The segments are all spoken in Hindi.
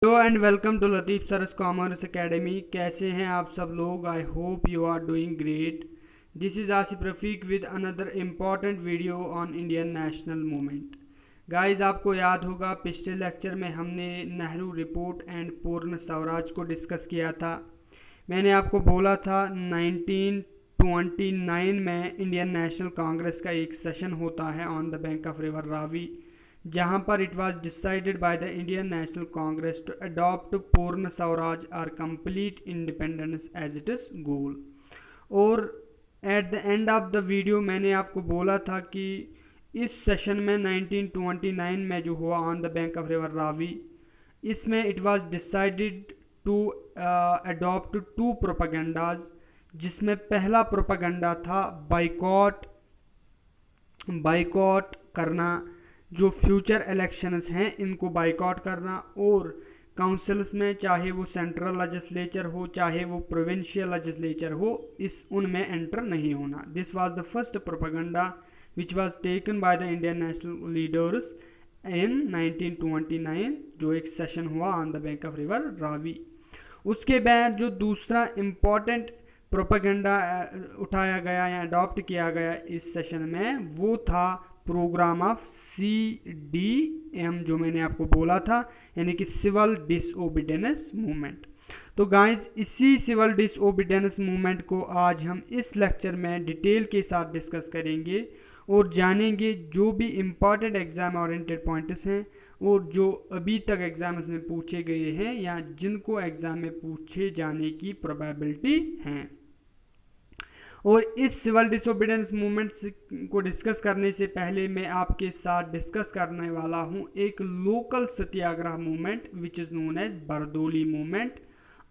Hello and welcome to Latif sir's commerce academy. कैसे हैं आप सब लोग? I hope you are doing great. This is Asif Rafiq with another important video on Indian national movement. Guys, आपको याद होगा पिछले लेक्चर में हमने नेहरू रिपोर्ट एंड पूर्ण स्वराज को डिस्कस किया था। मैंने आपको बोला था 1929 में इंडियन नेशनल कांग्रेस का एक सेशन होता है on the bank of river Ravi, जहां पर it was decided by the Indian National Congress to adopt Purna Swaraj और complete independence as it is goal. और at the end of the video मैंने आपको बोला था कि इस सेशन में 1929 में जो हुआ on the bank of river Ravi, इसमें it was decided to adopt two propagandas, जिसमें पहला प्रोपागेंडा था बाइकॉट करना, जो फ्यूचर इलेक्शंस हैं इनको बाइकआउट करना, और काउंसिल्स में चाहे वो सेंट्रल लेजिस्लेचर हो चाहे वो प्रोविंशियल लेजिस्लेचर हो, उनमें एंटर नहीं होना। This was the first propaganda which was taken by the Indian national leaders in 1929, जो एक सेशन हुआ on the bank of river Ravi. उसके बाद जो दूसरा इम्पॉर्टेंट प्रोपेगेंडा उठाया गया या अडॉप्ट किया गया इस सेशन में, वो था प्रोग्राम ऑफ CDM, जो मैंने आपको बोला था, यानी कि सिविल डिसओबीडियंस मूवमेंट। तो गाइस, इसी सिविल डिसओबीडियंस मूवमेंट को आज हम इस लेक्चर में डिटेल के साथ डिस्कस करेंगे और जानेंगे जो भी इम्पॉर्टेंट एग्जाम ओरिएंटेड पॉइंट्स हैं और जो अभी तक एग्जाम्स में पूछे गए हैं या जिनको एग्जाम में पूछे जाने की प्रोबेबिलिटी हैं। और इस सिविल डिसोबीडियंस मूवमेंट को डिस्कस करने से पहले मैं आपके साथ डिस्कस करने वाला हूं एक local satyagraha movement which is known as Bardoli movement,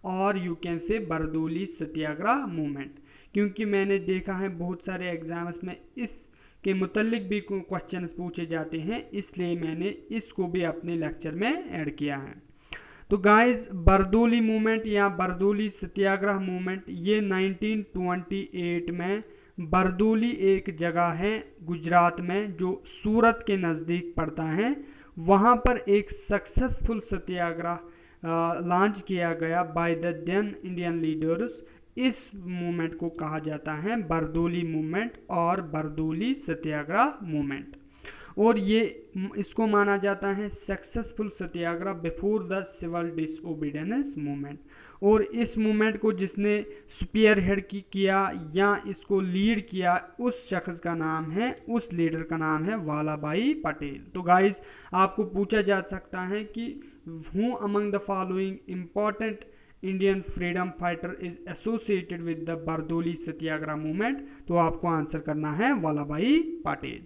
और you can say Bardoli Satyagraha movement, क्योंकि मैंने देखा है बहुत सारे एग्जाम्स में इसके मुतल्लिक भी क्वेश्चंस पूछे जाते हैं, इसलिए मैंने इसको भी अपने लेक्चर में ऐड किया है। तो गाइस, बरदोली मूवमेंट या बरदोली सत्याग्रह मूवमेंट ये 1928 में बरदोली एक जगह है गुजरात में जो सूरत के नज़दीक पड़ता है, वहाँ पर एक सक्सेसफुल सत्याग्रह लॉन्च किया गया by the then Indian leaders. इस मूवमेंट को कहा जाता है बरदोली मूवमेंट और बरदोली सत्याग्रह मूवमेंट, और ये इसको माना जाता है सक्सेसफुल सत्याग्रह before the civil disobedience movement. और इस मूवमेंट को जिसने स्पीयर हेड किया या इसको लीड किया, उस शख्स का नाम है, उस लीडर का नाम है वाला भाई पटेल। तो गाइस, आपको पूछा जा सकता है कि who among the following important Indian freedom fighter is associated with the Bardoli Satyagraha movement, तो आपको आंसर करना है वाला भाई पटेल।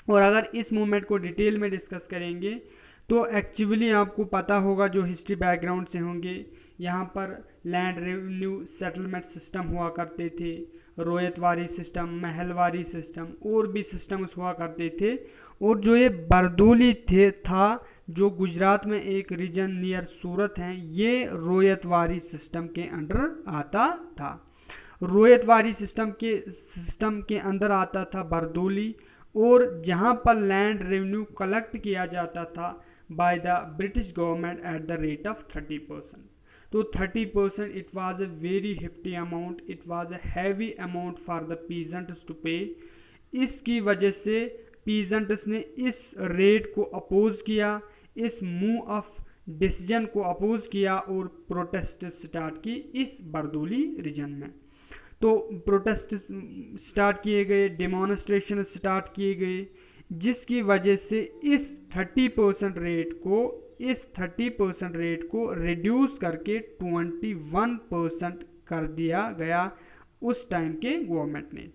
और अगर इस मूवमेंट को डिटेल में डिस्कस करेंगे तो एक्चुअली आपको पता होगा, जो हिस्ट्री बैकग्राउंड से होंगे, यहाँ पर लैंड रेवेन्यू सेटलमेंट सिस्टम हुआ करते थे, रोयतवारी सिस्टम, महलवारी सिस्टम और भी सिस्टम्स हुआ करते थे। और जो ये बरदोली था जो गुजरात में एक रीजन नियर सूरत है, ये रोयतवारी सिस्टम के अंडर आता था। रोयतवारी सिस्टम के अंदर आता था बरदोली, और जहां पर लैंड रेवेन्यू कलेक्ट किया जाता था by the British government at the rate of 30%। तो 30% it was a very hefty amount, it was a heavy amount for the peasants to pay. इसकी वजह से पीजेंट्स ने इस रेट को अपोज किया, इस मूव ऑफ डिसीजन को अपोज किया और प्रोटेस्ट स्टार्ट की इस बरदोली रीजन में। तो प्रोटेस्ट स्टार्ट किए गए, डेमोन्स्ट्रेशन स्टार्ट किए गए, जिसकी वजह से इस 30% रेट को रिड्यूस करके 21% कर दिया गया उस टाइम के गवर्नमेंट ने।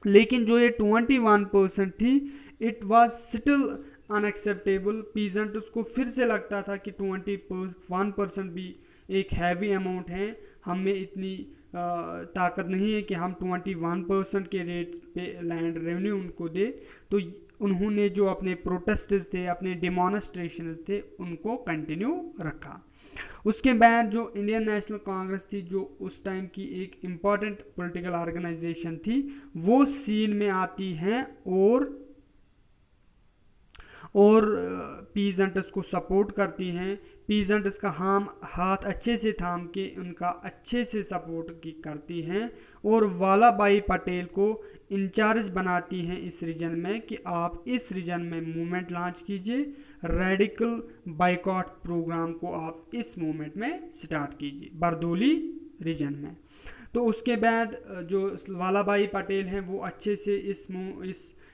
लेकिन जो ये 21% थी, it was still unacceptable. Peasant उसको फिर से लगता था कि 21% भी एक हैवी अमाउंट है, हमें इतनी ताकत नहीं है कि हम 21% के रेट पे लैंड रेवेन्यू उनको दे। तो उन्होंने जो अपने प्रोटेस्ट्स थे, अपने डेमोन्स्ट्रेशंस थे, उनको कंटिन्यू रखा। उसके बाद जो इंडियन नेशनल कांग्रेस थी, जो उस टाइम की एक इम्पॉर्टेंट पॉलिटिकल ऑर्गेनाइजेशन थी, वो सीन में आती हैं और पीजेंट्स को सपोर्ट करती हैं। पीजेंट्स का हाथ अच्छे से थाम के उनका अच्छे से सपोर्ट करती हैं और वालाबाई पटेल को इंचार्ज बनाती हैं इस रीजन में कि आप इस रीजन में मूवमेंट लॉन्च कीजिए, रेडिकल बाइकॉट प्रोग्राम को आप इस मूवमेंट में स्टार्ट कीजिए बारदोली रीजन में। तो उसके बाद जो वालाबाई पटेल हैं वो अच्छे से इस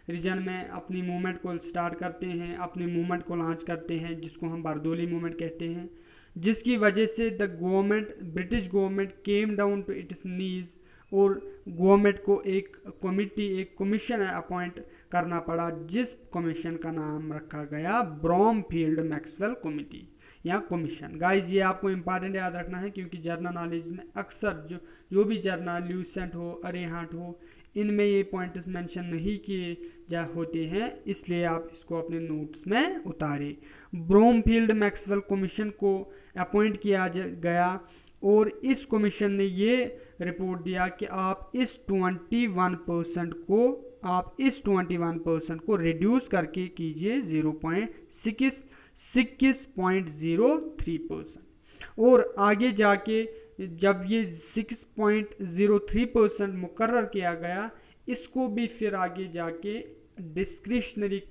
रीजन में अपनी मूवमेंट को स्टार्ट करते हैं, अपनी मूवमेंट को लॉन्च करते हैं, जिसको हम बारदोली मूवमेंट कहते हैं, जिसकी वजह से the government, British government came down to its knees और गवर्नमेंट को एक कमिटी, एक कमीशन अपॉइंट करना पड़ा, जिस कमीशन का नाम रखा गया ब्रॉमफील्ड मैक्सवेल कमिटी या कमीशन। गाइस ये आपको इंपॉर्टेंट याद रखना है क्योंकि जर्नल नॉलेज में अक्सर जो भी जर्नल ल्यूसेंट हो, अरेहांट हो, इनमें ये पॉइंट्स मेंशन नहीं किए होते हैं, इसलिए आप इसको अपने नोट्स में उतारें। ब्रॉमफील्ड मैक्सवेल कमीशन को अपॉइंट किया गया और इस कमीशन ने ये रिपोर्ट दिया कि आप इस 21% को रिड्यूस करके कीजिए 6.03%। और आगे जाके जब ये 6.03% मुकर्रर किया गया, इसको भी फिर आगे जाके डिस्क्रिशनरी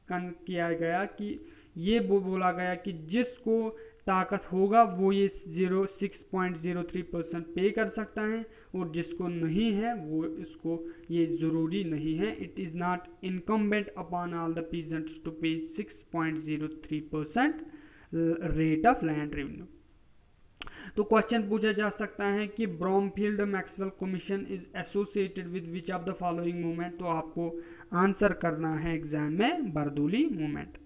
किया गया कि ये बोला गया कि जिसको ताकत होगा वो ये 6.03% पे कर सकता है और जिसको नहीं है वो इसको ये ज़रूरी नहीं है। It is not incumbent upon all the peasants to pay 6.03% rate of land revenue. तो क्वेश्चन पूछा जा सकता है कि Broomfield Maxwell commission is associated with which of the following movement. तो आपको आंसर करना है एग्जाम में बारदोली मूवमेंट।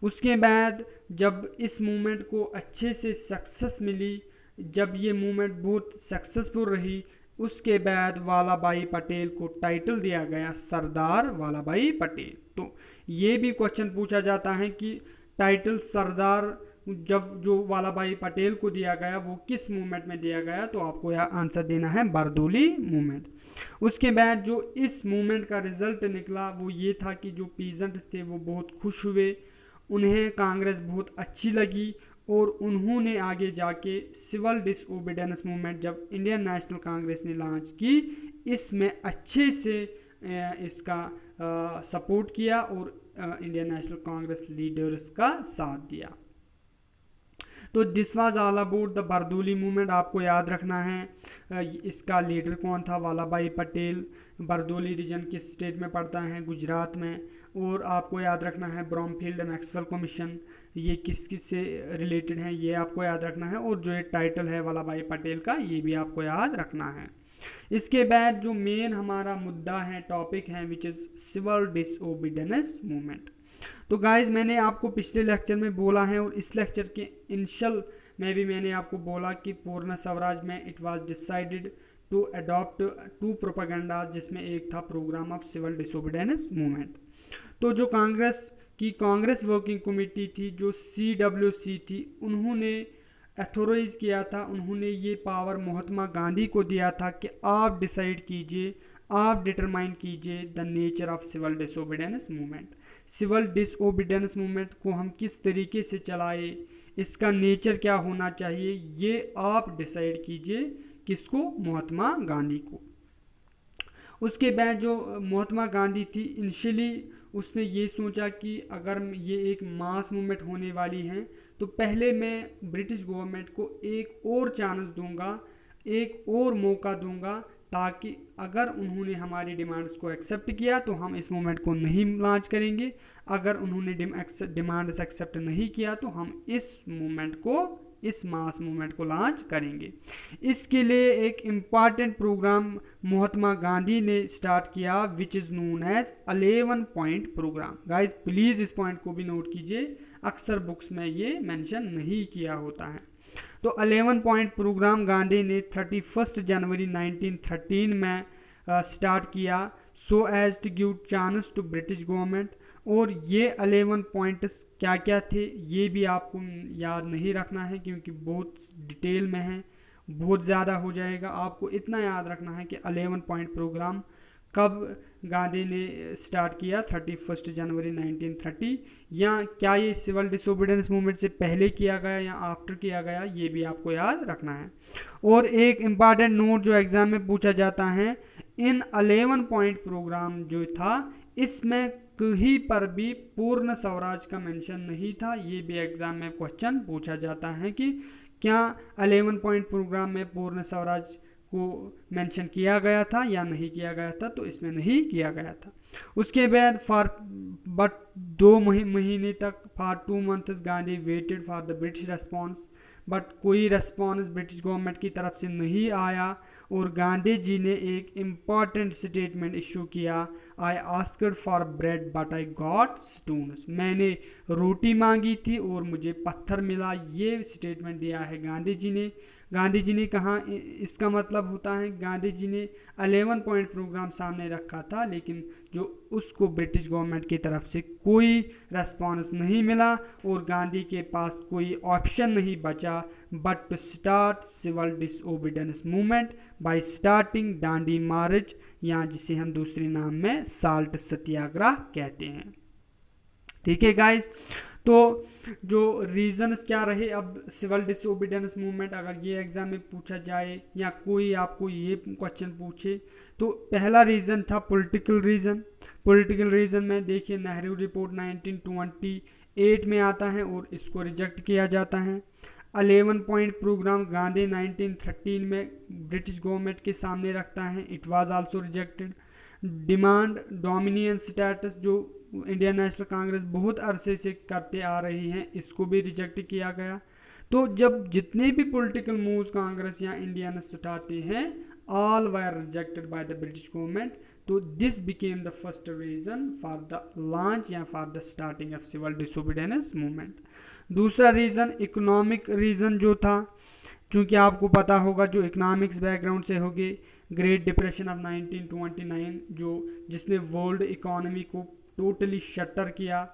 उसके बाद जब इस मूवमेंट को अच्छे से सक्सेस मिली, जब ये मूवमेंट बहुत सक्सेसफुल रही, उसके बाद वालाबाई पटेल को टाइटल दिया गया सरदार वालाबाई पटेल। तो ये भी क्वेश्चन पूछा जाता है कि टाइटल सरदार जब जो वालाबाई पटेल को दिया गया वो किस मूवमेंट में दिया गया, तो आपको यह आंसर देना है बारदोली मूवमेंट। उसके बाद जो इस मूवमेंट का रिजल्ट निकला वो ये था कि जो पीजेंट्स थे वो बहुत खुश हुए, उन्हें कांग्रेस बहुत अच्छी लगी और उन्होंने आगे जाके सिविल डिसओबीडियंस मूवमेंट जब इंडियन नेशनल कांग्रेस ने लॉन्च की, इसमें अच्छे से इसका सपोर्ट किया और इंडियन नेशनल कांग्रेस लीडर्स का साथ दिया। तो this was all about the Bardoli movement. आपको याद रखना है इसका लीडर कौन था, वालाबाई पटेल। बारदोली रीजन किस स्टेट में पड़ता है, गुजरात में। और आपको याद रखना है ब्रॉमफील्ड मैक्सवेल कमीशन ये किस से रिलेटेड है, ये आपको याद रखना है। और जो ये टाइटल है वालाबाई पटेल का, ये भी आपको याद रखना है। इसके बाद जो मेन हमारा मुद्दा है, टॉपिक है, which is civil disobedience movement. तो गाइज मैंने आपको पिछले लेक्चर में बोला है और इस लेक्चर के इनिशियल में भी मैंने आपको बोला कि पूर्ण स्वराज में it was decided to adopt 2 propaganda, जिसमें एक था program of civil disobedience movement. तो जो कांग्रेस वर्किंग कमेटी थी, जो CWC थी, उन्होंने अथोराइज किया था, उन्होंने ये पावर महात्मा गांधी को दिया था कि आप डिसाइड कीजिए, आप डिटरमाइन कीजिए the nature of civil disobedience movement. Civil disobedience movement को हम किस तरीके से चलाए, इसका नेचर क्या होना चाहिए, ये आप डिसाइड कीजिए। किसको? महात्मा गांधी को। उसके बाद जो महात्मा गांधी थी, इनिशियली उसने ये सोचा कि अगर ये एक मास मूवमेंट होने वाली है तो पहले मैं ब्रिटिश गवर्नमेंट को एक और चांस दूंगा, एक और मौका दूंगा, ताकि अगर उन्होंने हमारी डिमांड्स को एक्सेप्ट किया तो हम इस मूवमेंट को नहीं लॉन्च करेंगे, अगर उन्होंने डिमांड्स एक्सेप्ट नहीं किया तो हम इस मास मूवमेंट को लॉन्च करेंगे। इसके लिए एक इम्पॉर्टेंट प्रोग्राम महात्मा गांधी ने स्टार्ट किया, which is known as 11 point program. Guys please इस पॉइंट को भी नोट कीजिए, अक्सर बुक्स में ये मेंशन नहीं किया होता है। तो 11 पॉइंट प्रोग्राम गांधी ने 31 जनवरी 1913 में स्टार्ट किया, so as to give chance to British government. और ये 11 पॉइंट्स क्या क्या थे ये भी आपको याद नहीं रखना है क्योंकि बहुत डिटेल में है, बहुत ज़्यादा हो जाएगा। आपको इतना याद रखना है कि 11 पॉइंट प्रोग्राम कब गांधी ने स्टार्ट किया, 31 जनवरी 1930, या क्या ये सिविल डिसोबीडियंस मूवमेंट से पहले किया गया या आफ्टर किया गया, ये भी आपको याद रखना है। और एक इम्पॉर्टेंट नोट जो एग्ज़ाम में पूछा जाता है, इन 11 पॉइंट प्रोग्राम जो था इसमें कहीं पर भी पूर्ण स्वराज का मेंशन नहीं था। ये भी एग्ज़ाम में क्वेश्चन पूछा जाता है कि क्या 11 पॉइंट प्रोग्राम में पूर्ण स्वराज को मेंशन किया गया था या नहीं किया गया था, तो इसमें नहीं किया गया था। उसके बाद बट 2 महीने तक for 2 months Gandhi waited for the British response, but कोई रेस्पॉन्स ब्रिटिश गवर्नमेंट की तरफ से नहीं आया और गांधी जी ने एक इम्पॉर्टेंट स्टेटमेंट इशू किया, I asked for bread but I got stones, मैंने रोटी मांगी थी और मुझे पत्थर मिला, ये स्टेटमेंट दिया है गांधी जी ने। गांधी जी ने कहा, इसका मतलब होता है गांधी जी ने 11 पॉइंट प्रोग्राम सामने रखा था, लेकिन जो उसको ब्रिटिश गवर्नमेंट की तरफ से कोई रेस्पॉन्स नहीं मिला और गांधी के पास कोई ऑप्शन नहीं बचा but to start civil disobedience movement by starting Dandi march, या जिसे हम दूसरे नाम में साल्ट सत्याग्रह कहते हैं। ठीक है गाइस, तो जो रीजंस क्या रहे अब सिविल डिसओबीडियंस मूवमेंट, अगर ये एग्जाम में पूछा जाए या कोई आपको ये क्वेश्चन पूछे, तो पहला रीज़न था पॉलिटिकल रीज़न। पॉलिटिकल रीज़न में देखिए नेहरू रिपोर्ट 1928 में आता है और इसको रिजेक्ट किया जाता है। 11 पॉइंट प्रोग्राम गांधी 1913 में ब्रिटिश गवर्नमेंट के सामने रखता है, it was also rejected. Demand dominion status जो इंडियन नेशनल कांग्रेस बहुत अरसे से करते आ रही हैं, इसको भी रिजेक्ट किया गया। तो जब जितने भी पॉलिटिकल मूव्स कांग्रेस या इंडियंस उठाते हैं, all were rejected by the British government, तो this became the first reason for the launch या for the starting of civil disobedience movement. दूसरा रीज़न इकोनॉमिक रीज़न जो था, क्योंकि आपको पता होगा जो इकोनॉमिक्स बैकग्राउंड से होगी, ग्रेट डिप्रेशन ऑफ 1929 जिसने वर्ल्ड इकोनॉमी को टोटली शटर किया।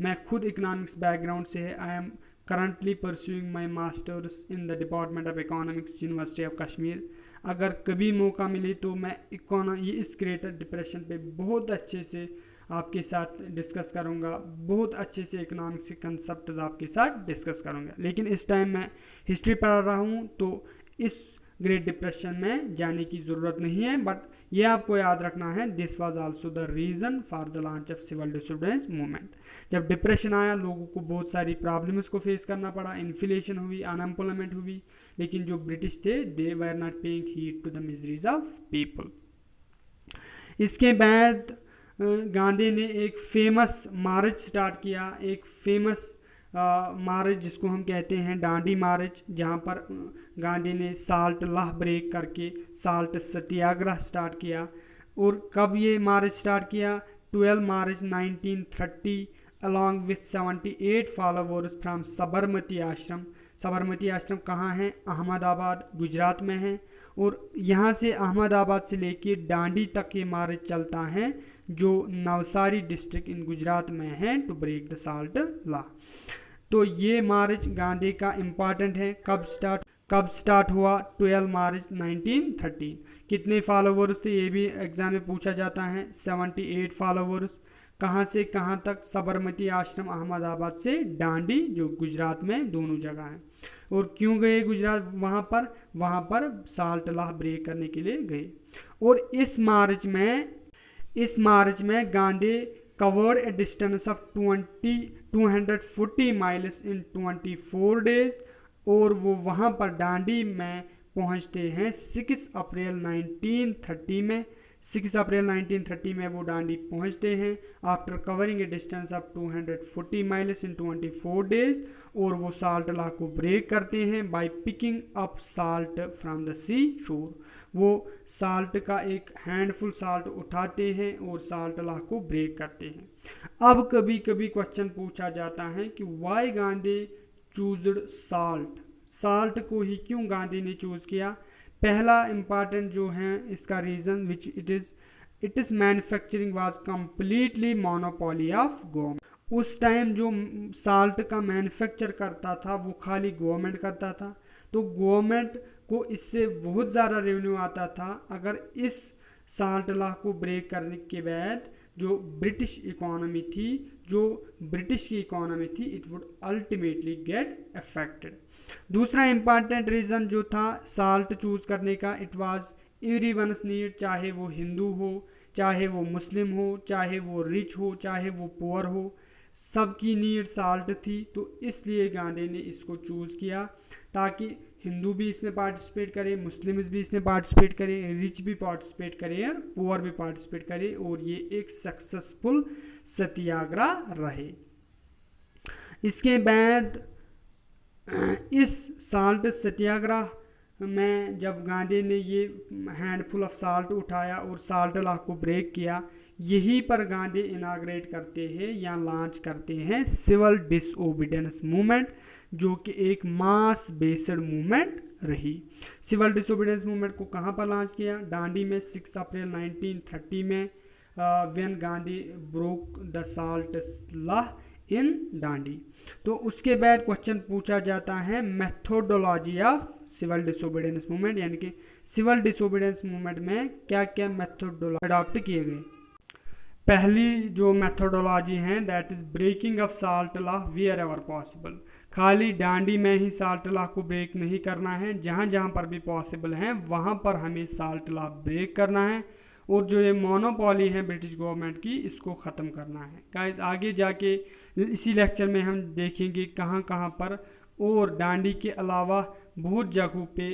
मैं खुद इकोनॉमिक्स बैकग्राउंड से है, I am currently pursuing my masters in the department of economics university of Kashmir. अगर कभी मौका मिले तो मैं इस ग्रेट डिप्रेशन पे बहुत अच्छे से आपके साथ डिस्कस करूँगा, बहुत अच्छे से इकोनॉमिक्स के कंसेप्ट आपके साथ डिस्कस करूँगा। लेकिन इस टाइम मैं हिस्ट्री पढ़ा रहा हूँ तो इस ग्रेट डिप्रेशन में जाने की ज़रूरत नहीं है, बट ये आपको याद रखना है, this was also the reason for the launch of civil disobedience movement. जब डिप्रेशन आया, लोगों को बहुत सारी प्रॉब्लम्स को फेस करना पड़ा, इन्फ्लेशन हुई, अनएम्प्लॉयमेंट हुई, लेकिन जो ब्रिटिश थे they were not paying heed to the miseries of people. इसके बाद गांधी ने एक फेमस मार्च स्टार्ट किया, एक फेमस मार्च जिसको हम कहते हैं दांडी मार्च, जहाँ पर गांधी ने साल्ट लॉ ब्रेक करके साल्ट सत्याग्रह स्टार्ट किया। और कब ये मार्च स्टार्ट किया, 12 मार्च 1930 along with 78 followers from Sabarmati आश्रम। साबरमती आश्रम कहाँ है, अहमदाबाद गुजरात में है, और यहाँ से अहमदाबाद से लेके दांडी तक ये मार्च चलता है जो नवसारी डिस्ट्रिक्ट इन गुजरात में है, to break the salt law. तो ये मार्च गांधी का इम्पॉर्टेंट है। कब स्टार्ट हुआ, 12 मार्च 1913। कितने फॉलोवर्स थे ये भी एग्जाम में पूछा जाता है, 78 फॉलोवर्स। कहाँ से कहाँ तक, साबरमती आश्रम अहमदाबाद से दांडी जो गुजरात में दोनों जगह हैं। और क्यों गए गुजरात, वहाँ पर साल्ट लॉ ब्रेक करने के लिए गए। और इस मार्च में Gandhi covered a distance of 240 miles in 24 days, और वो वहाँ पर दांडी में पहुँचते हैं 6 अप्रैल 1930 में। 6 अप्रैल 1930 में वो दांडी पहुँचते हैं after covering a distance of 240 miles in 24 days, और वो साल्ट लॉ को ब्रेक करते हैं by picking up salt from the sea shore. वो साल्ट का एक हैंडफुल साल्ट उठाते हैं और साल्ट लॉ को ब्रेक करते हैं। अब कभी कभी क्वेश्चन पूछा जाता है कि वाई गांधी चूज्ड साल्ट को ही क्यों गांधी ने चूज़ किया। पहला इम्पॉर्टेंट जो है इसका reason which it is manufacturing was completely monopoly of government. उस टाइम जो साल्ट का मैन्युफैक्चर करता था वो खाली गवर्नमेंट करता था, तो गवर्नमेंट को इससे बहुत ज़्यादा रेवेन्यू आता था। अगर इस साल्ट लॉ को ब्रेक करने के बाद जो ब्रिटिश इकोनॉमी थी, जो ब्रिटिश की इकोनॉमी थी, it would ultimately get affected. दूसरा इंपॉर्टेंट रीज़न जो था साल्ट चूज़ करने का, इट वाज एवरीवन्स नीड, चाहे वो हिंदू हो, चाहे वो मुस्लिम हो, चाहे वो रिच हो, चाहे वो पुअर हो, सबकी नीड साल्ट थी। तो इसलिए गांधी ने इसको चूज़ किया ताकि हिंदू भी इसमें पार्टिसिपेट करे, मुस्लिम्स भी इसमें पार्टिसिपेट करें, रिच भी पार्टिसिपेट करें और पुअर भी पार्टिसिपेट करें, और ये एक सक्सेसफुल सत्याग्रह रहे। इसके बाद इस साल्ट सत्याग्रह में जब गांधी ने ये हैंडफुल ऑफ साल्ट उठाया और साल्ट लॉ को ब्रेक किया, यहीं पर गांधी इनाग्रेट करते हैं या लॉन्च करते हैं सिविल डिसओबीडियंस मूवमेंट, जो कि एक मास बेस्ड मूवमेंट रही। सिविल डिसओबीडियंस मूवमेंट को कहाँ पर लॉन्च किया? दांडी में 6 अप्रैल 1930 में, when Gandhi broke the salt law in Dandi. तो उसके बाद क्वेश्चन पूछा जाता है methodology of civil disobedience movement, यानी कि सिविल डिसोबीडियंस मूवमेंट में क्या क्या मेथोडोलॉजी अडॉप्ट किए गए। पहली जो मेथोडोलॉजी है that is breaking of salt law wherever possible. खाली दांडी में ही साल्ट लॉ को ब्रेक नहीं करना है, जहाँ जहाँ पर भी पॉसिबल है वहाँ पर हमें साल्ट लॉ ब्रेक करना है, और जो ये मोनोपॉली है ब्रिटिश गवर्नमेंट की, इसको ख़त्म करना है। गाइस आगे जाके इसी लेक्चर में हम देखेंगे कहाँ कहाँ पर और दांडी के अलावा बहुत जगहों पे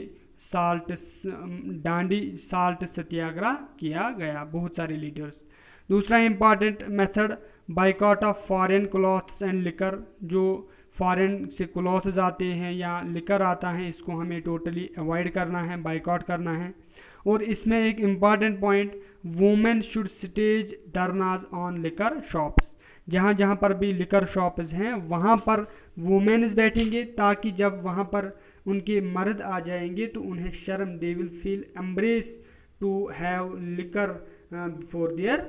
दांडी साल्ट सत्याग्रह किया गया, बहुत सारे लीडर्स। दूसरा important method boycott of foreign clothes and liquor. जो फॉरेन से क्लॉथ्स आते हैं या लिकर आता है, इसको हमें टोटली अवॉइड करना है, बाइकॉट करना है। और इसमें एक important point, women should stage dharnas on liquor shops. जहाँ जहाँ पर भी लिकर शॉप्स हैं वहाँ पर वुमेन्स बैठेंगे, ताकि जब वहाँ पर उनके मर्द आ जाएंगे तो उन्हें शर्म, they will feel embarrass to have liquor for their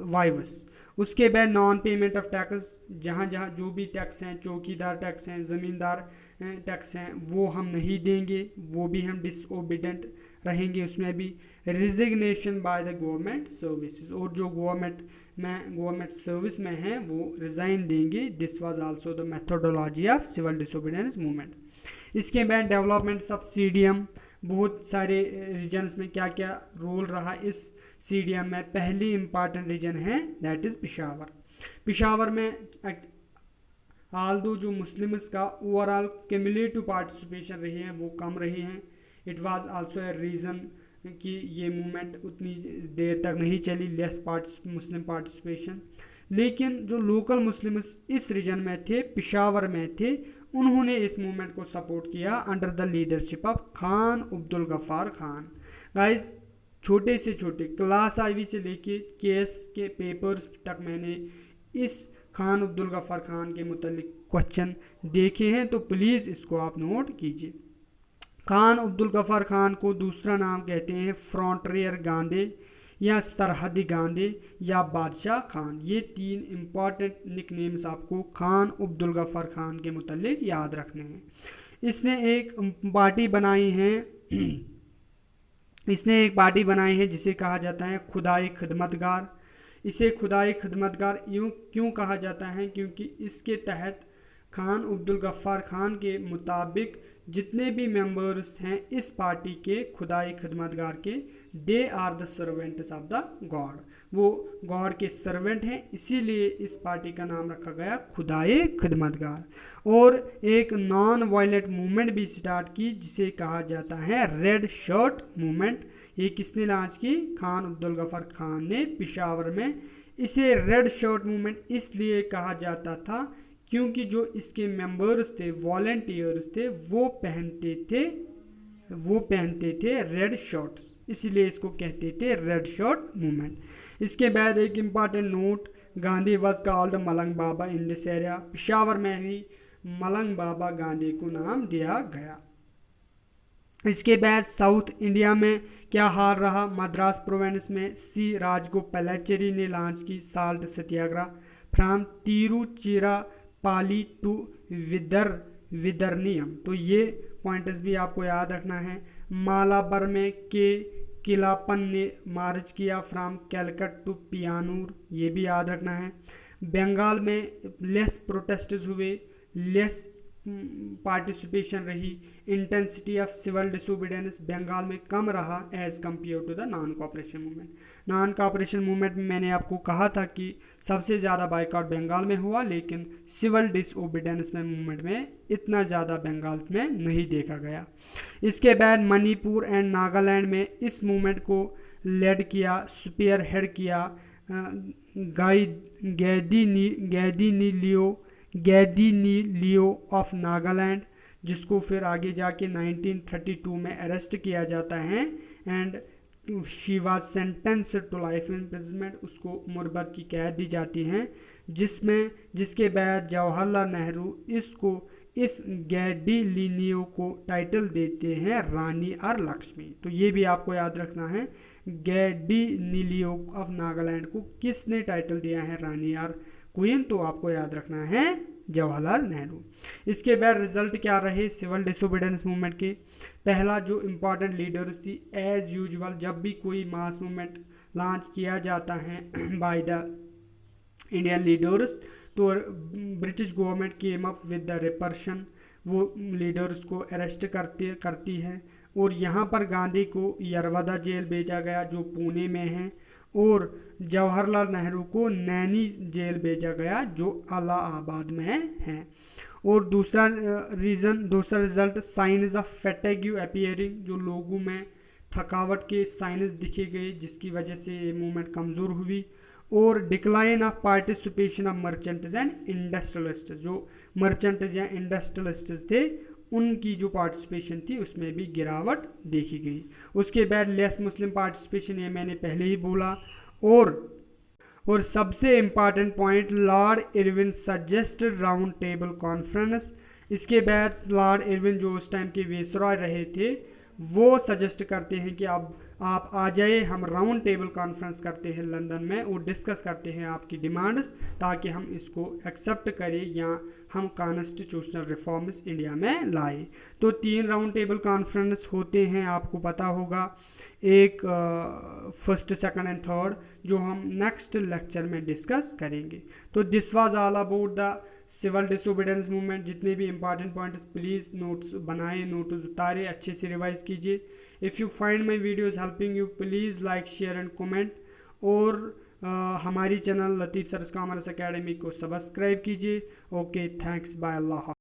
wives. उसके बाद नॉन पेमेंट ऑफ टैक्स, जहाँ जहाँ जो भी टैक्स हैं, चौकीदार टैक्स हैं, ज़मींदार टैक्स हैं, वो हम नहीं देंगे, वो भी हम डिसओबीडेंट रहेंगे। उसमें भी resignation by the government services, और जो गवर्नमेंट सर्विस में हैं वो रिज़ाइन देंगे। This was also the methodology of civil disobedience movement. इसके बाद डेवलपमेंट्स ऑफ सीडीएम, बहुत सारे रीजन्स में क्या क्या रोल रहा इस सीडीएम में। पहली इंपॉर्टेंट रीजन है दैट इज़ पिशावर। पिशावर में आल्दो जो मुस्लिम्स का ओवरऑल क्यूमुलेटिव पार्टिसिपेशन रही है वो कम रही हैं। It was also a reason कि ये मूवमेंट उतनी देर तक नहीं चली, लेस मुस्लिम पार्टिसिपेशन। लेकिन जो लोकल मुस्लिम्स इस रीजन में थे, पिशावर में थे, उन्होंने इस मूवमेंट को सपोर्ट किया under the leadership of Khan Abdul Ghaffar Khan. Guys छोटे से छोटे क्लास आईवी से लेके केएस के पेपर्स तक मैंने इस खान अब्दुल गफ्फार खान के मुतालिक क्वेश्चन देखे हैं, तो प्लीज़ इसको आप नोट कीजिए। खान अब्दुल गफ्फार खान को दूसरा नाम कहते हैं फ्रंटियर गांधी या सरहदी गांधी या बादशाह खान। ये 3 इम्पॉर्टेंट निकनेम्स आपको खान अब्दुल गफ्फार खान के मुतालिक याद रखने हैं। इसने एक पार्टी बनाई है जिसे कहा जाता है खुदाई खिदमतगार। इसे खुदाई खिदमतगार यूँ क्यों कहा जाता है? क्योंकि इसके तहत खान अब्दुल गफ्फार खान के मुताबिक जितने भी मेंबर्स हैं इस पार्टी के खुदाई खिदमतगार के, they are the servants of the God, वो गॉड के सर्वेंट हैं, इसीलिए इस पार्टी का नाम रखा गया खुदाई खिदमतगार। और एक नॉन वायलेंट मूवमेंट भी स्टार्ट की जिसे कहा जाता है रेड शर्ट मूवमेंट। ये किसने लॉन्च की? खान अब्दुल गफ्फार खान ने पिशावर में। इसे रेड शर्ट मूवमेंट इसलिए कहा जाता था क्योंकि जो इसके मेंबर्स थे, वॉलंटियर्स थे, वो पहनते थे रेड शर्ट्स, इसलिए इसको कहते थे रेड शर्ट मूवमेंट। इसके बाद एक important note, Gandhi was called Malang Baba in this area. Peshawar में ही मलंग बाबा गांधी को नाम दिया गया। इसके बाद साउथ इंडिया में क्या हाल रहा? मद्रास प्रोविंस में सी राजगोपालाचारी ने लॉन्च की salt satyagraha from Tiruchirappalli to Vedaranyam. तो ये पॉइंट्स भी आपको याद रखना है। मालाबर में के किलापन ने मार्च किया फ्राम कैलकट टू पियानूर, ये भी याद रखना है। बंगाल में लेस प्रोटेस्ट हुए, लेस पार्टिसिपेशन रही, intensity of civil disobedience Bengal में कम रहा as compare to the non cooperation movement. Non cooperation movement में मैंने आपको कहा था कि सबसे ज़्यादा बाइकआउट बंगाल में हुआ, लेकिन सिविल डिसोबीडियंस में मूवमेंट में इतना ज़्यादा बंगाल में नहीं देखा गया। इसके बाद मणिपुर एंड नागालैंड में इस मूवमेंट को लेड किया, स्पीयर हेड किया गैदी लियो ऑफ नागालैंड, जिसको फिर आगे जाके 1932 में अरेस्ट किया जाता है and she was sentence to life imprisonment, उसको उम्र भर की कैद दी जाती है, जिसके बाद जवाहरलाल नेहरू इस गैडी लिनियो को टाइटल देते हैं रानी और लक्ष्मी। तो ये भी आपको याद रखना है, गैडी लिनियो ऑफ नागालैंड को किसने टाइटल दिया है, रानी और क्वीन, तो आपको याद रखना है जवाहरलाल नेहरू। इसके बाद रिजल्ट क्या रहे सिविल डिसोबीडियंस मूवमेंट के। पहला जो इम्पोर्टेंट लीडर्स थी, एज यूजुअल जब भी कोई मास मूवमेंट लॉन्च किया जाता है बाय द इंडियन लीडर्स, तो British government came up with the repression, वो लीडर्स को अरेस्ट करती है और यहाँ पर गांधी को यरवदा जेल भेजा गया जो पुणे में है, और जवाहरलाल नेहरू को नैनी जेल भेजा गया जो इलाहाबाद में है। और दूसरा result science of fatigue appearing, जो लोगों में थकावट के साइंस दिखे गए जिसकी वजह से ये मूवमेंट कमज़ोर हुई। और decline of participation of merchants and industrialist, जो मर्चेंट्स या इंडस्ट्रियलिस्ट थे उनकी जो पार्टिसिपेशन थी उसमें भी गिरावट देखी गई। उसके बाद लेस मुस्लिम पार्टिसिपेशन, ये मैंने पहले ही बोला। और सबसे important point, Lord Irwin suggested round table conference. इसके बाद लॉर्ड इरविन जो उस टाइम के वेसरॉय रहे थे, वो सजेस्ट करते हैं कि अब आप आ जाइए, हम राउंड टेबल कॉन्फ्रेंस करते हैं लंदन में और डिस्कस करते हैं आपकी डिमांड्स, ताकि हम इसको एक्सेप्ट करें या हम कॉन्स्टिट्यूशनल रिफॉर्म्स इंडिया में लाए। तो 3 राउंड टेबल कॉन्फ्रेंस होते हैं, आपको पता होगा, एक फर्स्ट, सेकंड एंड थर्ड, जो हम नेक्स्ट लेक्चर में डिस्कस करेंगे। तो this was all about the civil disobedience movement. जितने भी इंपॉर्टेंट पॉइंट्स प्लीज़ नोट्स बनाएं, नोट्स उतारें, अच्छे से रिवाइज कीजिए। If you find my videos helping you, please like, share and comment. और हमारी channel Latif sir's commerce academy को सब्सक्राइब कीजिए। ओके, थैंक्स, बाय, अल्लाह।